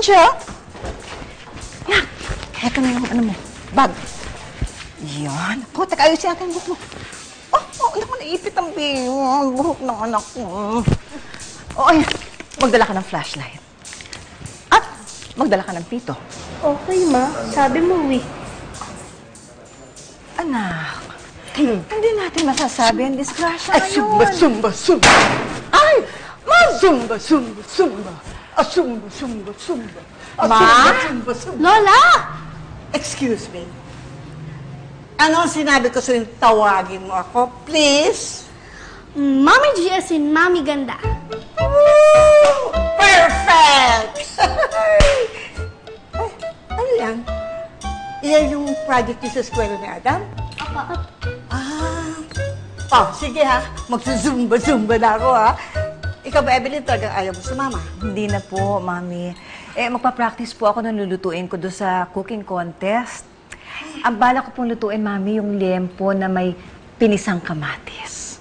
Angel? Nak, eto na yung ano mo, bag. Yan. Ako, teka, ayusin natin yung buhok mo. Anak ko, naipit ang buhok ng anak ko. Ayan. Magdala ka ng flashlight. At magdala ka ng pito. Okay, ma. Sabi mo, Anak, hindi natin masasabi ang disgrasya ngayon. Zumba! Ay! Ma'am! Zumba! Zumba! Ma? Lola! Excuse me. Ano ang sinabi ko sa'yo? Tawagin mo ako, please? Mami G as in Mami Ganda. Woo! Perfect! Ay, ano yan? Iyan yung project niyo sa eskwela ni Adam? Sige ha. Magsusumba-zumba na ako ha. Ikaw ba, Evelyn, talagang ayaw mo sumama? Hindi na po, Mami. Magpa-practice po ako ng lulutuin ko doon sa cooking contest. Ang bala ko pong lutuin, Mami, yung liempo na may pinisang kamatis.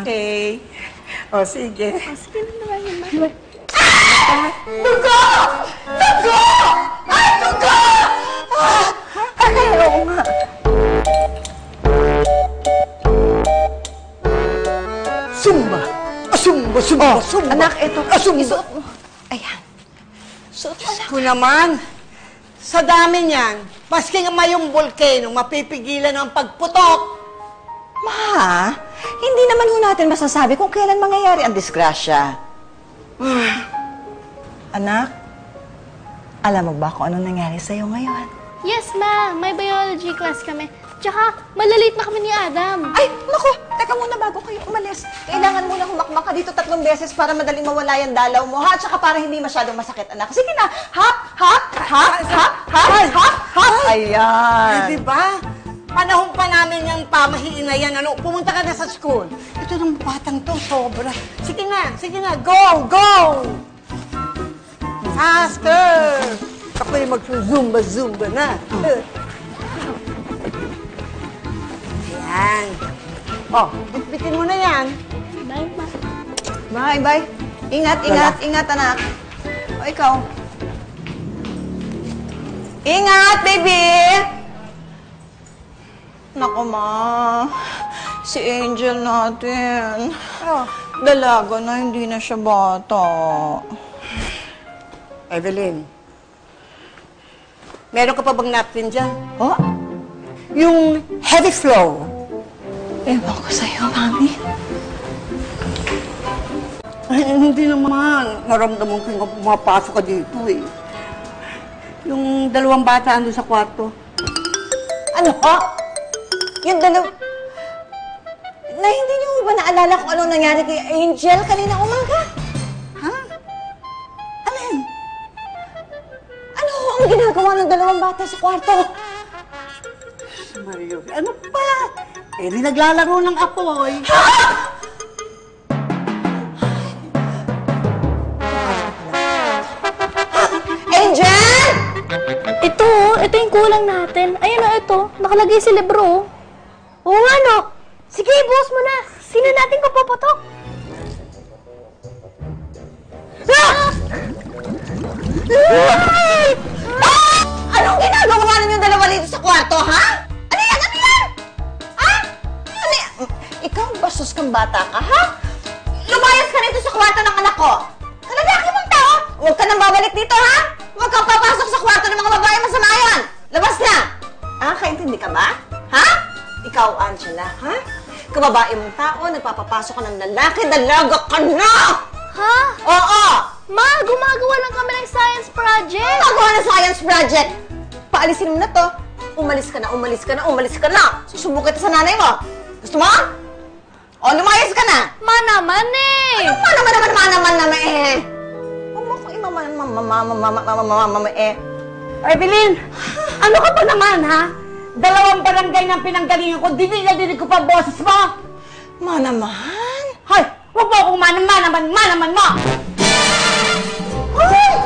Okay. O, sige. Sige na naman yun, ma. Dugo! Dugo! Ay, dugo! Ay, oo nga. Zumba! Zumba! Anak, eto. Zumba! Isuot mo. Ayan. Suot mo na. Kung naman, sa dami niyan, maski nga mayong volcano, mapipigilan ang pagputok. Ma, hindi naman ho natin masasabi kung kailan mangyayari ang disgrasya. Anak, alam mo ba kung anong nangyari sa'yo ngayon? Yes, ma. May biology class kami. Tsaka, malalate na kami ni Adam. Ay, naku! Teka muna bago kayo umalis. Kailangan muna humakmak ka dito 3 beses para madaling mawala yung dalaw mo, ha? Tsaka para hindi masyadong masakit, anak. Sige na! Hop! Hop! Hop! Hop! Hop! Hop! Hop! Ayan! Ay, diba? Panahon pa namin yung pamahiin na yan. Ano, pumunta ka na sa school. Ito ng batang to, sobra. Sige na. Go! Faster! Ako yung magsusumba-zumba na. Ayan. Oh, bitbitin mo na yan. Bye, ma. Bye! Ingat, anak. O, ikaw. Ingat, baby! Naku, ma. Si Angel natin. Dalaga na, hindi na siya bata. Evelyn, meron ka pa bang napkin dyan? Oh? Yung heavy flow. Ewan ko sa'yo, Mami. Ay, hindi naman. Naramdaman ko yung pumapasok ka dito eh. Yung 2 bata ando sa kwarto. Ano ho? Yung dalaw... Na hindi niyo ba naalala kung anong nangyari kay Angel kanina umaga? Ha? Alin? Ano ho ang ginagawa ng 2 bata sa kwarto? Mario, ano pa? Eh, di naglalaro ng apoy. Angel! Ito yung kulang natin. Ayun ito. Nakalagay sa libro. Oo nga, no? Sige, buhos mo na. Sino natin papaputok? Anong ginagawa ninyong 2 dito sa kwarto, ha? Ano yan? Ha? Ano yan? Ikaw, bastos kang bata ka, ha? Lumayas ka rito sa kwarto ng anak ko. Kalalaki mong tao. Huwag ka nang babalik dito, ha? Huwag kang papasok sa kwarto ng mga babae masama yan. Labas na! Kaintindi ka ba? Ha? Ikaw, Angela, ha? Kababae mong tao, nagpapapasok ka ng lalaki, dalaga ka na! Ha? Oo! Ma, gumagawa lang kami ng science project. Magawa ng science project! Paalisin mo na to. Umalis ka na. Susubok kita sa nanay mo. Gusto mo? O, lumayas ka na! Ma naman eh. Ano naman eh? Huwag mo ko Evelyn, ano ka ba naman, ha? 2 barangay ng pinanggalingan ko, dinig ko pa ang boses mo. Naman? Hoy, huwag mo akong manaman mo! Ay!